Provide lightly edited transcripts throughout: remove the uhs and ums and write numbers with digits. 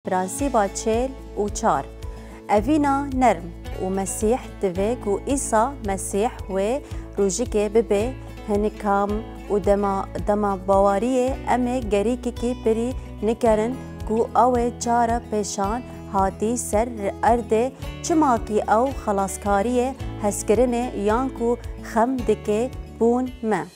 برانسيبا تشيل وشار أفينا نرم ومسيح تفيك وإيسا مسيح وروجيكي ببي هنكام ودما باوريه أمي جريكي بري نكرن كو أوي چارا پیشان هاتی سر ارده چماکی او خلاصکاریه هسکرنه یانکو خم دکه بون ما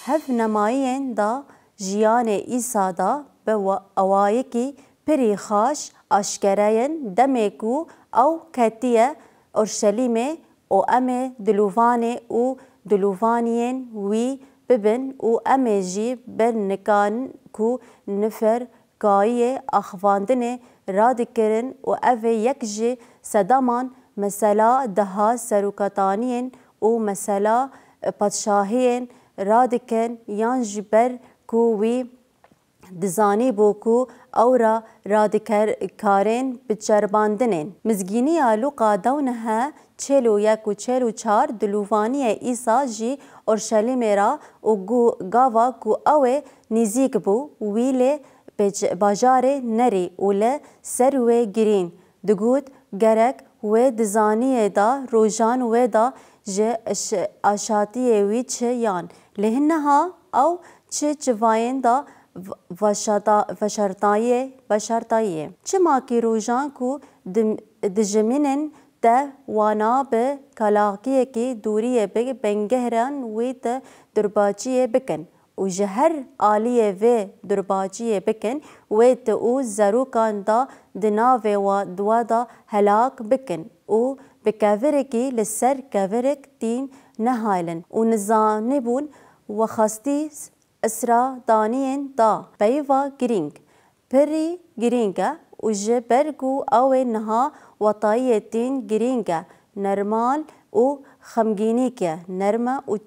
هف نمایین دا جیان ایسا دا به اوایکی پری خاش اشکرین دمیکو او کتیه اورشلیمه او امه دلوفانه او دلوفانین وی ببن او امه جی بر نکان کو نفر کایه اخواندنه رادکرن و اوه یک جی صدامان مثلا دها سروکتانین و مثلا پادشاهین رادکن یان جبر کو وی دزانی بوکو اورا رادکر کارین بچرباندنین مزگینی لوقا دونها چلو یک و چلو چار دلوفانی ایسا جی اورشلیم را و گاوا کو اوه نزیک بو ویله باجار نری اوله سروه گرین دگود گرک و دزانی دا روزان و دا جه اشاتی وی چه یان لهنها او چه چواین دا وشرطایه چما کی روزان کو دجمینن ده وانا به کلاقیه کی دوریه به بنگهران و ده درباچیه بکن و جهر آلیه و درباچیه بکن و ده او زروکان دا دناوه و دوادا هلاک بکن و بکاورکی لسر کاورک تین نهایلن و نزانبون و خاستی اسرا دانین دا بیوا گرینگ پری گرینگا و جبرگو او نها وطایتین گرینگا نرمال و خمگینی که نرمه و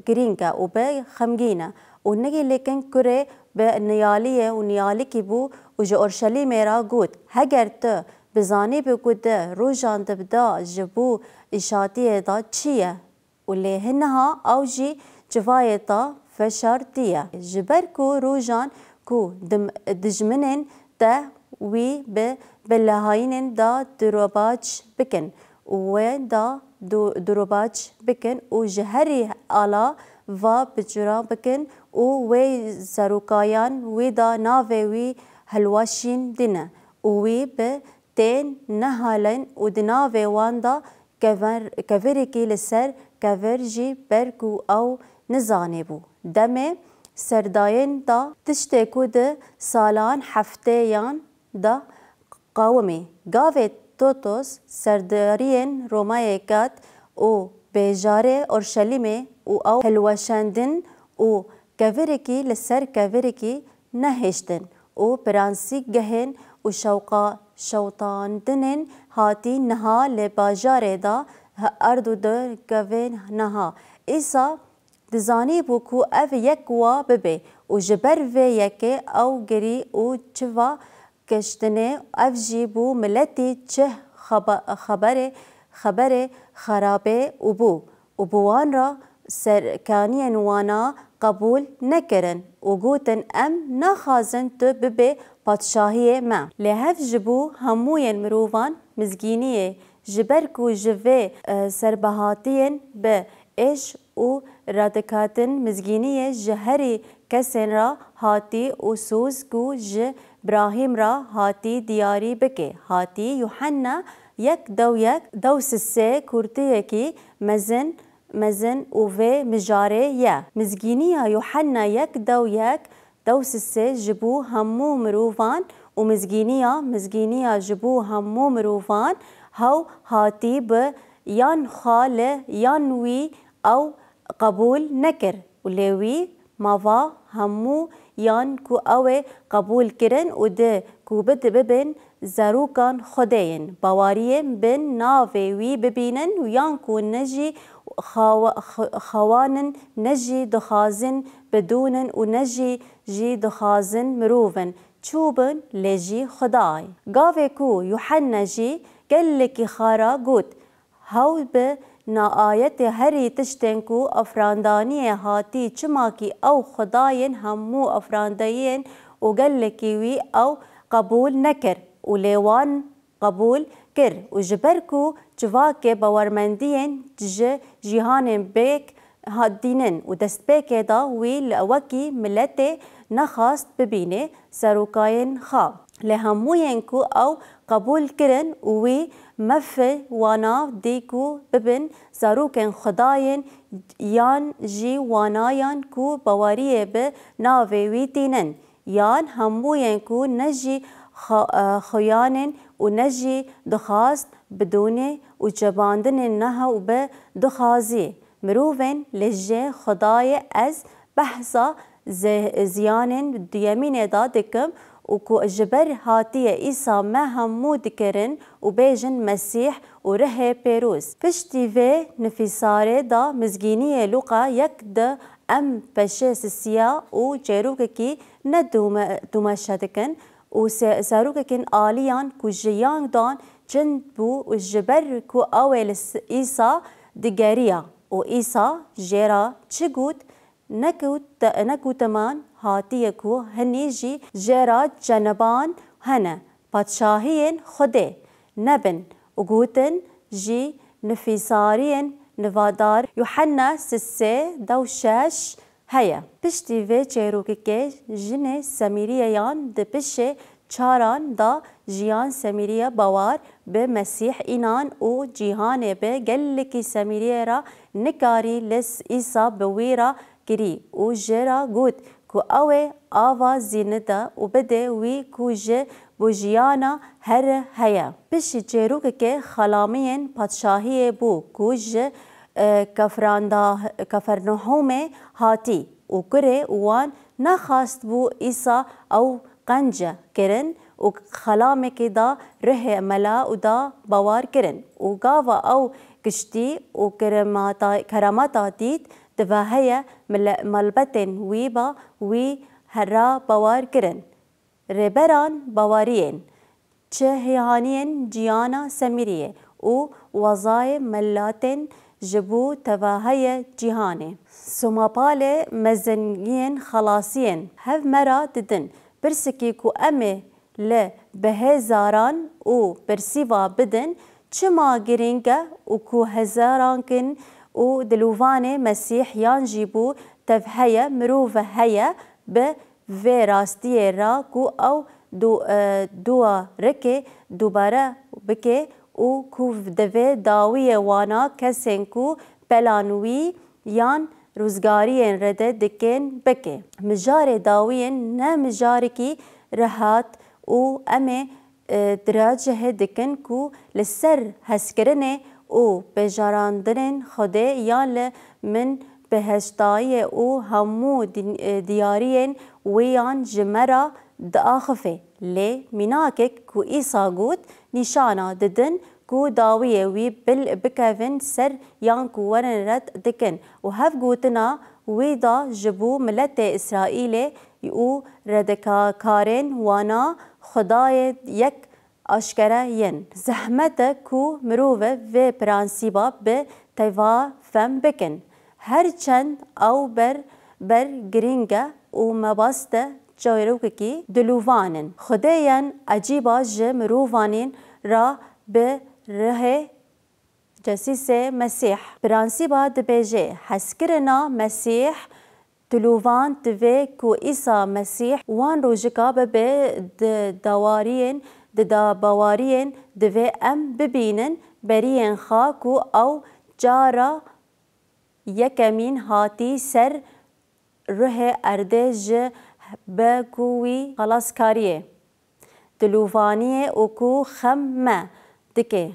گرینگا و به خمگینه و نگی لیکن کره به نیالیه و نیالی کی بو و جه اورشلیم را گود هگر تو بزانی بگود روزان دبدا جبو اشاتیه دا چیه و لیهنها او جی جوایتا فشارتیه جبر کو روزان کو دجمنن دا وی به بلهاینن دا دروباچ بکن و دا دروباچ بکن و جهری آلا و بجرا بکن و زروکایان و دا ناوی وی هلواشین دینه وی به تین نهالن و دناوی وان دا کفرکی لسر کفرجی برکو او نزانه بو دمه سرداین دا تشته کود سالان هفته یان دا قومی گاوه توتوس سردارین رومای کات او بیجاره اورشلیمه او هلوشندن او کفرکی لسر کفرکی نهشتن او پرانسی گهن و شوطاندنن هاتی نها لباجاره دا اردو دا گوین نها ایسا دزانی بو کو او یک وا ببه و جبر و یک او گری و چوا کشتنه او جی بو ملتی چه خبر خرابه و بوان را سرکانی نوانا قبول نکرن و گوتن ام نخازن تو ببه پادشاهی ما لحف جبو هموین مروفان مزگینیه جبر کو جوه سربهاتین به اش و رادکاتن مزگینی جهری کسین را هاتی و سوز کو ج براهیم را هاتی دیاری بکه هاتی یوحنا یک دو سسه کورتیه کی مزن و مجاره یا مزگینی یوحنا یک دو سسه جبو همو مروفان و مزگینی جبو همو مروفان هاو هاتی به یان خال یان وی او قبول نکر و لیوی ماوا همو یان کو اوه قبول کرن و ده کو بد ببین زروکان خودین باواریم بن ناوی وی ببینن و یان کو نجی خوانن نجی دخازن بدونن و نجی جی دخازن مروفن چوبن لجی خدای گاوه کو یوحنا جی گلکی خارا گوت هاو به نآیت هری تشتنکو افراندانی هاتی چما کی او خداین همو افراندین و گلکی وی او قبول نکر و لیوان قبول کر و جبر کو چواک باورمندین جیهان بیک هادینن و دست بیک دا وی لوکی ملت نخواست ببینه سروکاین خوا لهموین کو او قبول کرن وی مف وانا دیکو ببن زاروکن خداین یان جی وانایان کو باوریه به ناوی وی تینن یان هموین کو نجی خیانن و نجی دخواست بدونه و جباندن نه و به دخوازی مروفن لجه خدای از بحثا زیانن دیمین دا دکم و کو جبر هاتیه ایسا ما همو دکرن و بیجن مسیح و ره پیروز پشتی و نفیساره دا مزگینی لوقا یک دا ام پشه سسیا و جروک کی ندومشدکن و ساروکن آلیان کو جیان دان چند بو و جبر کو اول ایسا دگریا و ایسا جرا چگود نکوتمان هاتیه کو هنی جی جرا جنبان هنه پادشاهین خوده نبن و گوتن جی نفیسارین نوادار یوحنا سسه دوشش هیا پشتی و چیروکی که جن سمیریان ده پشه چاران دا جیان سمیریه باور به مسیح اینان و جیهان به گلکی سمیریه را نکاری لس ایسا بویرا کری و جرا گوت کو اوه آوا زینده و بده وی کو جه بوجیانا هر هیا پشتی چیروکی که خلامین پادشاهی بو کو جه کفرنحوم هاتی و کره وان نخواست بو ایسا او قنجه کرن و خلامه که دا ره ملا و دا باور کرن و گاوا او کشتی و کراماتا دید دواهی ملبتن وی با وی هرا باور کرن ربران باورین چه هیانین جیانا سمیریه و وظای ملاتن جبو تواهی جیهانه سوماپال مزنگین خلاصین هف مرا ددن برسکی کو امه ل بهزاران و برسیوا بدن چما گرینگه و کو هزاران کن و دلووان مسیح یان جیبو تفهی مروف هیا به و راستی را کو او دو رکه دوباره بکه او کو دوی داوی وانا کسین کو پلانوی یان روزگارین رده دکن بکه مجار داوین نه مجاری کی رهات او امه دراجه دکن کو لسر هسکرنه او بجاراندن خوده یان من بهشتای او همو دیارین ویان جمرا داخفه لی میناکک کو ایسا گوت نشانا ددن کو داویه وی بل بکوین سر یان کو ورن رد دکن و هف گوتنا وی دا جبو ملت اسرائیل او ردکارین وانا خدای یک اشکره ین زحمت کو مروه و پرانسیبا به تیوا فم بکن هر چند او بر گرینگه و مباست جایروکی دلووانن خدایان عجیبا ج مرووانین را به ره جسیس مسیح پرانسیبا دبیجه حسکرنا مسیح دلووان دوی کو ایسا مسیح وان روژکا به دوارین دا باوارین دوی ام ببینن برین خوا کو او جارا یکمین هاتی سر ره ارده ج بکوی خلاص کاریه دلووانیه او کو خم ما دکه